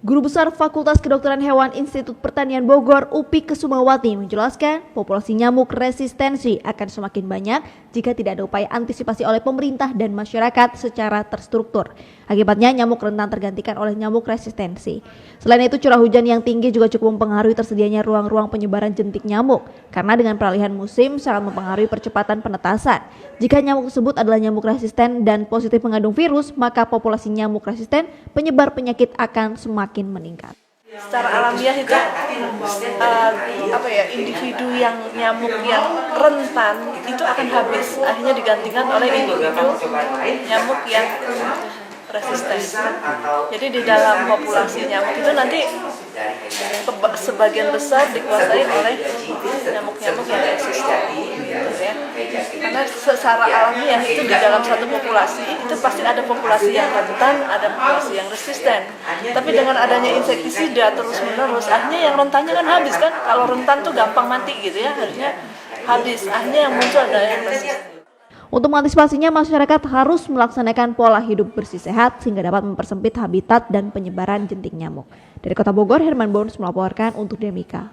Guru Besar Fakultas Kedokteran Hewan Institut Pertanian Bogor, Upi Kesumawati menjelaskan populasi nyamuk resistensi akan semakin banyak jika tidak ada upaya antisipasi oleh pemerintah dan masyarakat secara terstruktur. Akibatnya nyamuk rentan tergantikan oleh nyamuk resistensi. Selain itu curah hujan yang tinggi juga cukup mempengaruhi tersedianya ruang-ruang penyebaran jentik nyamuk karena dengan peralihan musim sangat mempengaruhi percepatan penetasan. Jika nyamuk tersebut adalah nyamuk resisten dan positif mengandung virus, maka populasi nyamuk resisten penyebar penyakit akan semakin meningkat. Secara alamiah itu individu yang nyamuk yang rentan itu akan habis, akhirnya digantikan oleh individu nyamuk yang resisten. Jadi di dalam populasi nyamuk itu nanti sebagian besar dikuasai oleh nyamuk-nyamuk yang resisten, gitu ya. Karena secara alamiah itu di dalam satu populasi itu pasti ada populasi yang rentan, ada populasi yang resisten. Tapi dengan adanya insektisida terus-menerus, akhirnya yang rentannya kan habis kan. Kalau rentan tuh gampang mati gitu ya, akhirnya habis. Akhirnya yang muncul ada yang resisten. Untuk mengantisipasinya, masyarakat harus melaksanakan pola hidup bersih sehat sehingga dapat mempersempit habitat dan penyebaran jentik nyamuk. Dari Kota Bogor, Herman Bons melaporkan untuk Demika.